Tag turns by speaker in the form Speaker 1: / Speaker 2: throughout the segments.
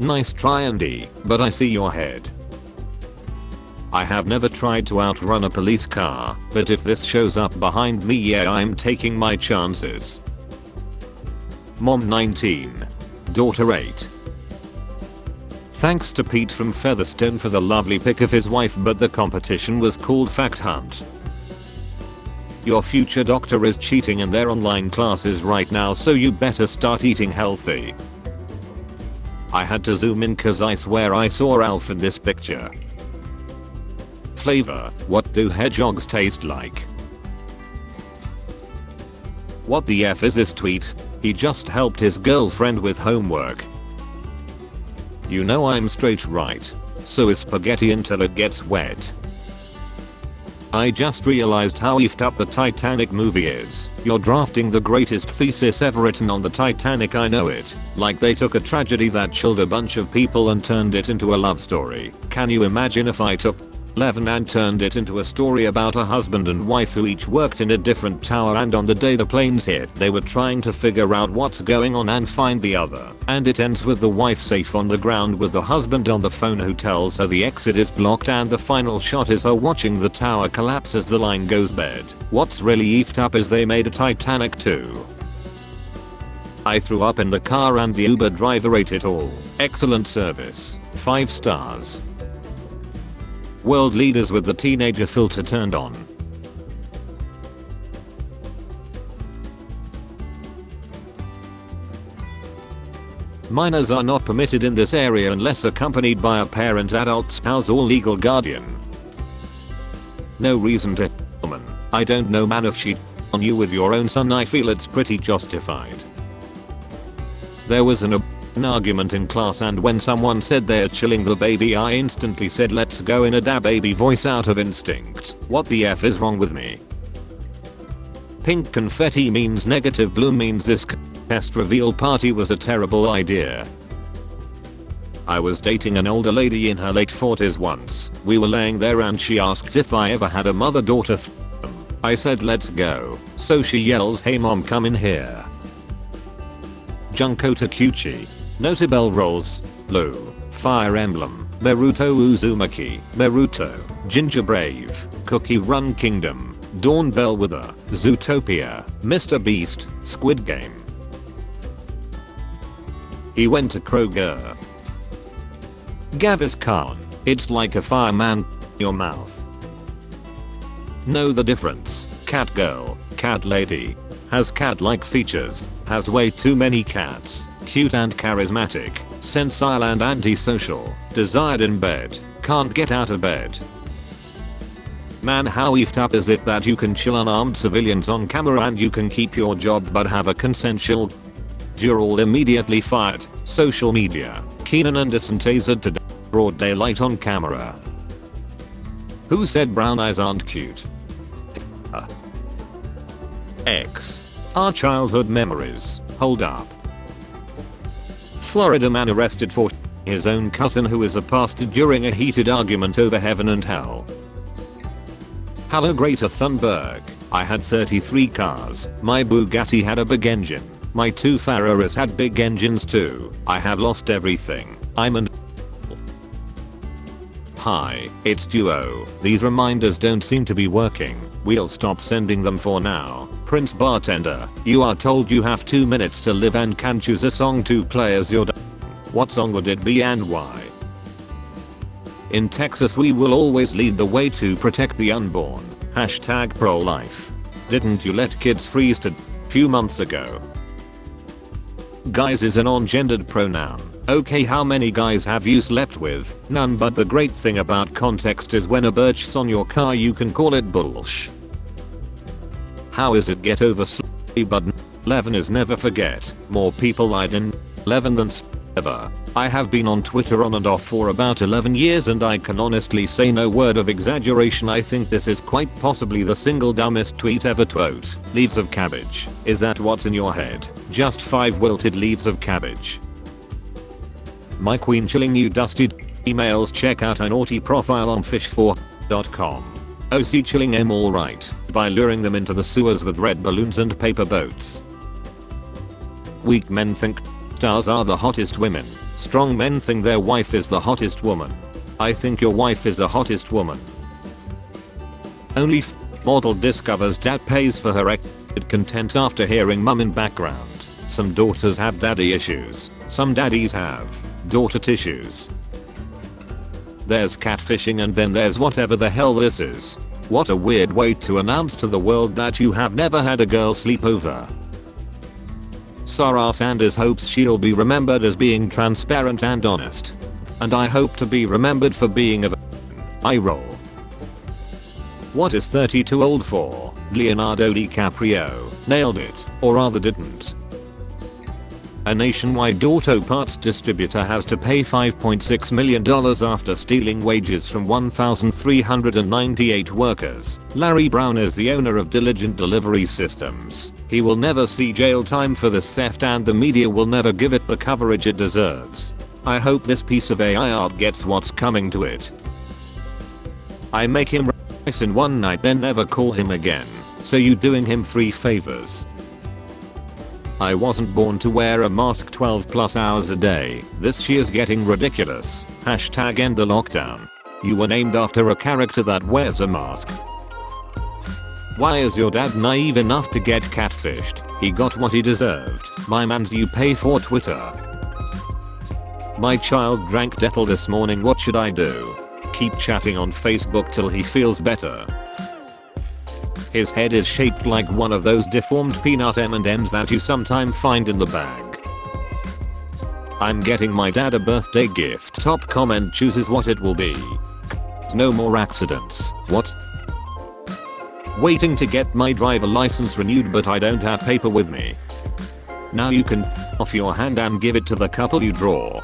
Speaker 1: Nice try Andy, but I see your head. I have never tried to outrun a police car, but if this shows up behind me, yeah, I'm taking my chances. Mom 19. Daughter 8. Thanks to Pete from Featherstone for the lovely pic of his wife, but the competition was called Fact Hunt. Your future doctor is cheating in their online classes right now, so you better start eating healthy. I had to zoom in cause I swear I saw Alf in this picture. Flavor, what do hedgehogs taste like? What the F is this tweet? He just helped his girlfriend with homework. You know I'm straight, right? So is spaghetti until it gets wet. I just realized how effed up the Titanic movie is. You're drafting the greatest thesis ever written on the Titanic, I know it. Like they took a tragedy that killed a bunch of people and turned it into a love story. Can you imagine if I took 11 and turned it into a story about a husband and wife who each worked in a different tower, and on the day the planes hit they were trying to figure out what's going on and find the other, and it ends with the wife safe on the ground with the husband on the phone who tells her the exit is blocked, and the final shot is her watching the tower collapse as the line goes bed. What's really effed up is they made a Titanic 2. I threw up in the car and the Uber driver ate it all. Excellent service. 5 stars. World leaders with the teenager filter turned on. Minors are not permitted in this area unless accompanied by a parent, adult, spouse or legal guardian. No reason to woman. I don't know, man, if she on you with your own son, I feel it's pretty justified. There was an argument in class, and when someone said they're chilling the baby, I instantly said let's go in a da baby voice out of instinct. What the F is wrong with me? Pink confetti means negative, blue means this test reveal party was a terrible idea. I was dating an older lady in her late 40s once. We were laying there and she asked if I ever had a mother-daughter I said let's go. So she yells, hey mom, come in here. Junko Takuchi. Notable roles: Lou, Fire Emblem, Naruto Uzumaki, Naruto, Ginger Brave, Cookie Run Kingdom, Dawn Bellwether, Zootopia, Mr. Beast, Squid Game. He went to Kroger. Gavis Khan. It's like a fireman your mouth. Know the difference. Cat girl, cat lady. Has cat-like features. Has way too many cats. Cute and charismatic. Sensile and antisocial. Desired in bed. Can't get out of bed. Man, how effed up is it that you can chill unarmed civilians on camera and you can keep your job but have a consensual? You're all immediately fired. Social media. Keenan Anderson tasered to broad daylight on camera. Who said brown eyes aren't cute? X. Our childhood memories. Hold up. Florida man arrested for his own cousin who is a pastor during a heated argument over heaven and hell. Hello Greta Thunberg. I had 33 cars. My Bugatti had a big engine. My 2 Ferraris had big engines too. I have lost everything. I'm an Hi, it's Duo. These reminders don't seem to be working. We'll stop sending them for now. Prince Bartender, you are told you have 2 minutes to live and can choose a song to play as your What song would it be and why? In Texas we will always lead the way to protect the unborn. Hashtag pro-life. Didn't you let kids freeze to few months ago? Guys is a non-gendered pronoun. Okay, how many guys have you slept with? None, but the great thing about context is when a birch's on your car you can call it bullsh. How is it get over but 11 is never forget. More people lied in 11 than ever. I have been on Twitter on and off for about 11 years and I can honestly say no word of exaggeration. I think this is quite possibly the single dumbest tweet ever. Quote, leaves of cabbage. Is that what's in your head? Just 5 wilted leaves of cabbage. My queen chilling you dusty emails. Check out a naughty profile on fish4.com. OC chilling them alright by luring them into the sewers with red balloons and paper boats. Weak men think stars are the hottest women. Strong men think their wife is the hottest woman. I think your wife is the hottest woman. Only model discovers dad pays for her content after hearing mum in background. Some daughters have daddy issues. Some daddies have daughter tissues. There's catfishing and then there's whatever the hell this is. What a weird way to announce to the world that you have never had a girl sleepover. Sarah Sanders hopes she'll be remembered as being transparent and honest. And I hope to be remembered for being a eye roll. What is 30 too old for? Leonardo DiCaprio nailed it, or rather didn't. A nationwide auto parts distributor has to pay $5.6 million after stealing wages from 1,398 workers. Larry Brown is the owner of Diligent Delivery Systems. He will never see jail time for this theft and the media will never give it the coverage it deserves. I hope this piece of AI art gets what's coming to it. I make him rice in one night then never call him again. So you doing him 3 favors. I wasn't born to wear a mask 12 plus hours a day. This year's getting ridiculous. Hashtag end the lockdown. You were named after a character that wears a mask. Why is your dad naive enough to get catfished? He got what he deserved. My man's you pay for Twitter. My child drank Dettol this morning, what should I do? Keep chatting on Facebook till he feels better. His head is shaped like one of those deformed peanut M&Ms that you sometimes find in the bag. I'm getting my dad a birthday gift. Top comment chooses what it will be. No more accidents. What? Waiting to get my driver license renewed but I don't have paper with me. Now you can off your hand and give it to the couple you draw.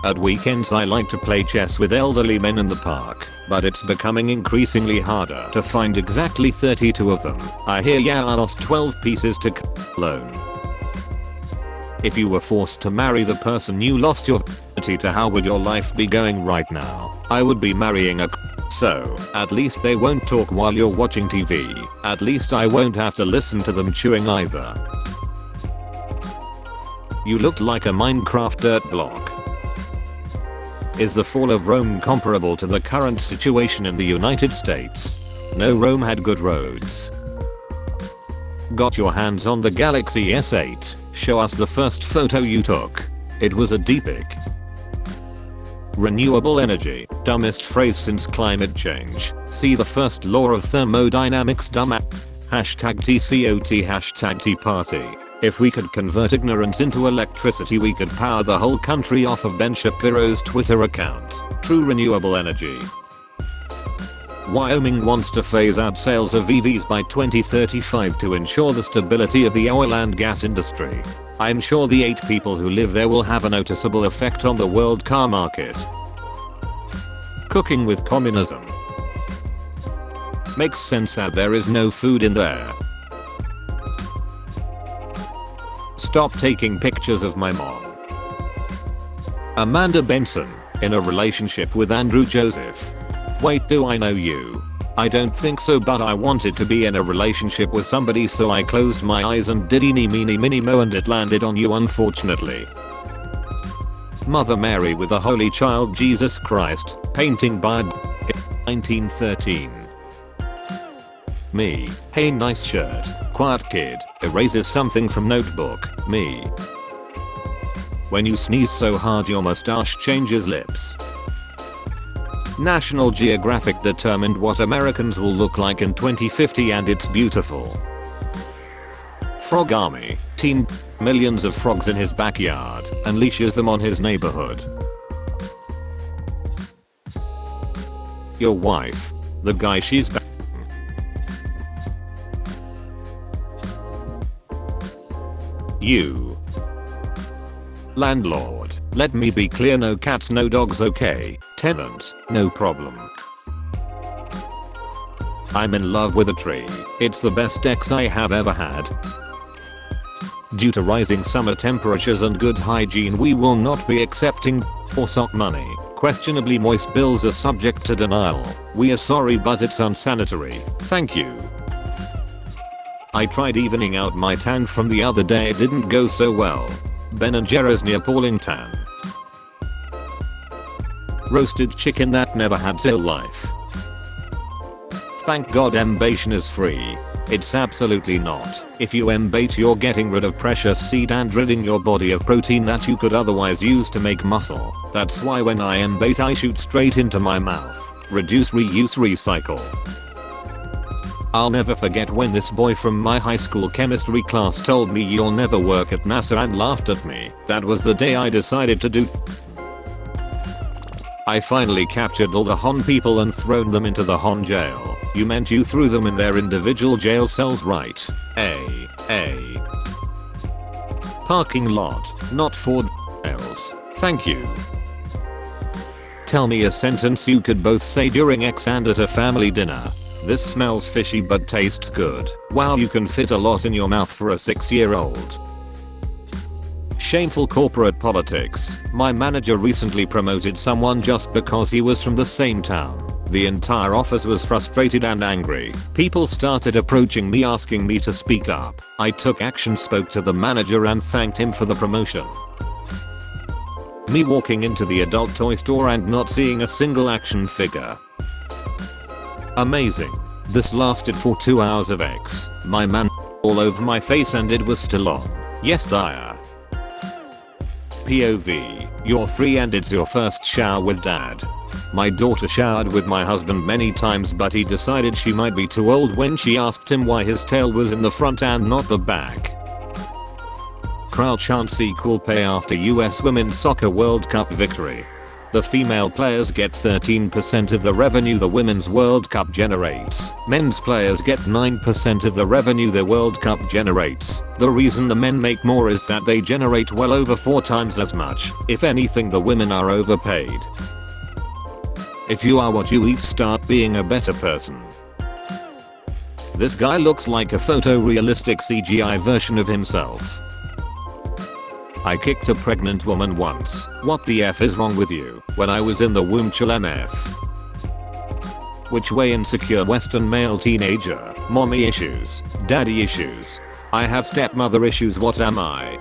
Speaker 1: At weekends I like to play chess with elderly men in the park, but it's becoming increasingly harder to find exactly 32 of them. I hear I lost 12 pieces to alone. If you were forced to marry the person you lost your virginity to, how would your life be going right now? I would be marrying a so at least they won't talk while you're watching TV. At least I won't have to listen to them chewing either. You looked like a Minecraft dirt block. Is the fall of Rome comparable to the current situation in the United States? No, Rome had good roads. Got your hands on the Galaxy S8? Show us the first photo you took. It was a deep pic. Renewable energy, dumbest phrase since climate change. See the first law of thermodynamics, dumbass. Hashtag TCOT, hashtag Tea Party. If we could convert ignorance into electricity, we could power the whole country off of Ben Shapiro's Twitter account. True renewable energy. Wyoming wants to phase out sales of EVs by 2035 to ensure the stability of the oil and gas industry. I'm sure the 8 people who live there will have a noticeable effect on the world car market. Cooking with communism. Makes sense that there is no food in there. Stop taking pictures of my mom. Amanda Benson, in a relationship with Andrew Joseph. Wait, do I know you? I don't think so, but I wanted to be in a relationship with somebody, so I closed my eyes and did eeny meeny miny mo and it landed on you, unfortunately. Mother Mary with the Holy Child Jesus Christ, painting by 1913. Me, hey nice shirt, quiet kid, erases something from notebook, me. When you sneeze so hard your mustache changes lips. National Geographic determined what Americans will look like in 2050 and it's beautiful. Frog Army, teen millions of frogs in his backyard, unleashes them on his neighborhood. Your wife, the guy she's banging. You. Landlord, let me be clear, no cats no dogs, okay? Tenant, no problem. I'm in love with a tree. It's the best ex I have ever had. Due to rising summer temperatures and good hygiene, we will not be accepting or sock money. Questionably moist bills are subject to denial. We are sorry, but it's unsanitary. Thank you. I tried evening out my tan from the other day, it didn't go so well. Ben & Jerry's Neapolitan. Roasted chicken that never had a life. Thank God embation is free. It's absolutely not. If you embate, you're getting rid of precious seed and ridding your body of protein that you could otherwise use to make muscle. That's why when I embate I shoot straight into my mouth. Reduce, reuse, recycle. I'll never forget when this boy from my high school chemistry class told me you'll never work at NASA and laughed at me. That was the day I decided to do. I finally captured all the Hon people and thrown them into the Hon jail. You meant you threw them in their individual jail cells, right? Parking lot, not for jails. Thank you. Tell me a sentence you could both say during X and at a family dinner. This smells fishy but tastes good. Wow, you can fit a lot in your mouth for a 6-year-old. Shameful corporate politics. My manager recently promoted someone just because he was from the same town. The entire office was frustrated and angry. People started approaching me asking me to speak up. I took action, spoke to the manager and thanked him for the promotion. Me walking into the adult toy store and not seeing a single action figure. Amazing. This lasted for 2 hours of X. My man all over my face and it was still on. Yes, dire. POV. You're 3 and it's your first shower with dad. My daughter showered with my husband many times, but he decided she might be too old when she asked him why his tail was in the front and not the back. Crowd chants equal pay after US Women's Soccer World Cup victory. The female players get 13% of the revenue the Women's World Cup generates. Men's players get 9% of the revenue the World Cup generates. The reason the men make more is that they generate well over 4 times as much. If anything, the women are overpaid. If you are what you eat, start being a better person. This guy looks like a photorealistic CGI version of himself. I kicked a pregnant woman once. What the F is wrong with you? When I was in the womb, chill MF. Which way, insecure Western male teenager? Mommy issues. Daddy issues. I have stepmother issues. What am I?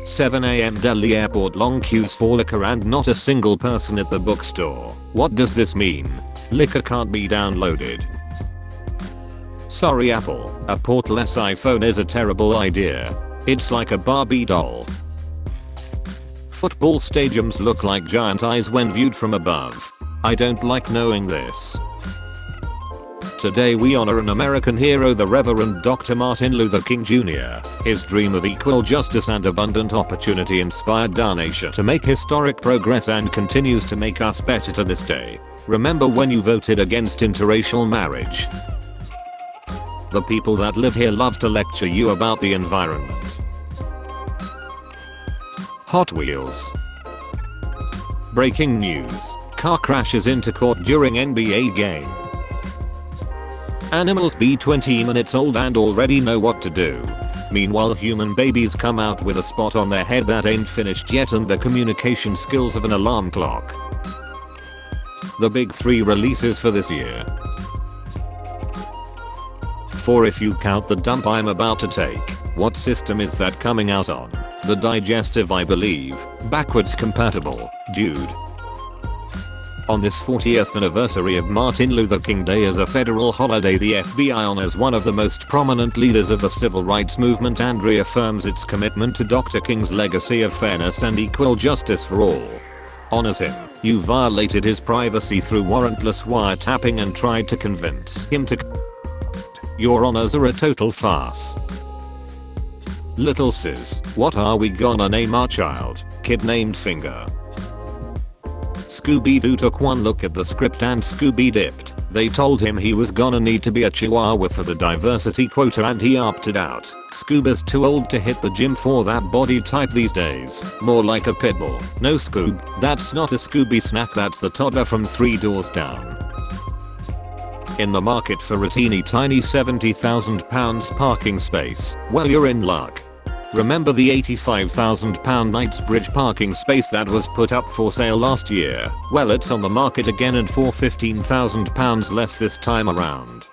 Speaker 1: 7 AM Delhi airport, long queues for liquor and not a single person at the bookstore. What does this mean? Liquor can't be downloaded. Sorry Apple, a portless iPhone is a terrible idea. It's like a Barbie doll. Football stadiums look like giant eyes when viewed from above. I don't like knowing this. Today we honor an American hero, the Reverend Dr. Martin Luther King Jr. His dream of equal justice and abundant opportunity inspired our nation to make historic progress and continues to make us better to this day. Remember when you voted against interracial marriage? The people that live here love to lecture you about the environment. Hot Wheels. Breaking news. Car crashes into court during NBA game. Animals be 20 minutes old and already know what to do. Meanwhile, human babies come out with a spot on their head that ain't finished yet and the communication skills of an alarm clock. The big 3 releases for this year. 4 if you count the dump I'm about to take. What system is that coming out on? The digestive, I believe. Backwards compatible, dude. On this 40th anniversary of Martin Luther King Day as a federal holiday, the FBI honors one of the most prominent leaders of the civil rights movement and reaffirms its commitment to Dr. King's legacy of fairness and equal justice for all. Honors him. You violated his privacy through warrantless wiretapping and tried to convince him to. Your honors are a total farce. Little sis, what are we gonna name our child? Kid named Finger. Scooby-Doo took one look at the script and Scooby dipped. They told him he was gonna need to be a chihuahua for the diversity quota and he opted out. Scooba's too old to hit the gym for that body type these days. More like a pit bull. No Scoob, that's not a Scooby snack, that's the toddler from 3 doors down. In the market for a teeny tiny £70,000 parking space? Well, you're in luck. Remember the £85,000 Knightsbridge parking space that was put up for sale last year? Well, it's on the market again and for £15,000 less this time around.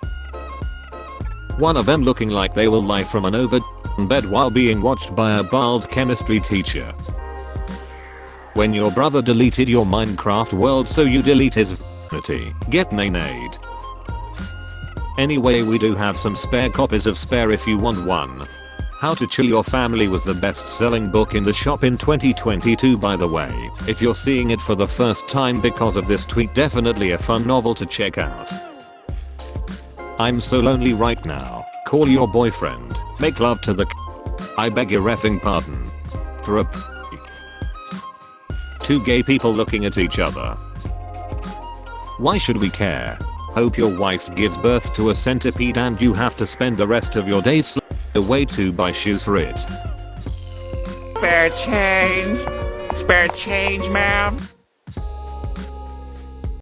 Speaker 1: One of them looking like they will lie from an over bed while being watched by a bald chemistry teacher. When your brother deleted your Minecraft world so you delete his virginity. Get nay-nayed. Anyway, we do have some spare copies of Spare if you want one. How to Chill Your Family was the best selling book in the shop in 2022, by the way. If you're seeing it for the first time because of this tweet, definitely a fun novel to check out. I'm so lonely right now. Call your boyfriend. Make love to the I beg your effing pardon. For a two gay people looking at each other. Why should we care? Hope your wife gives birth to a centipede and you have to spend the rest of your days away to buy shoes for it.
Speaker 2: Spare change. Spare change, ma'am.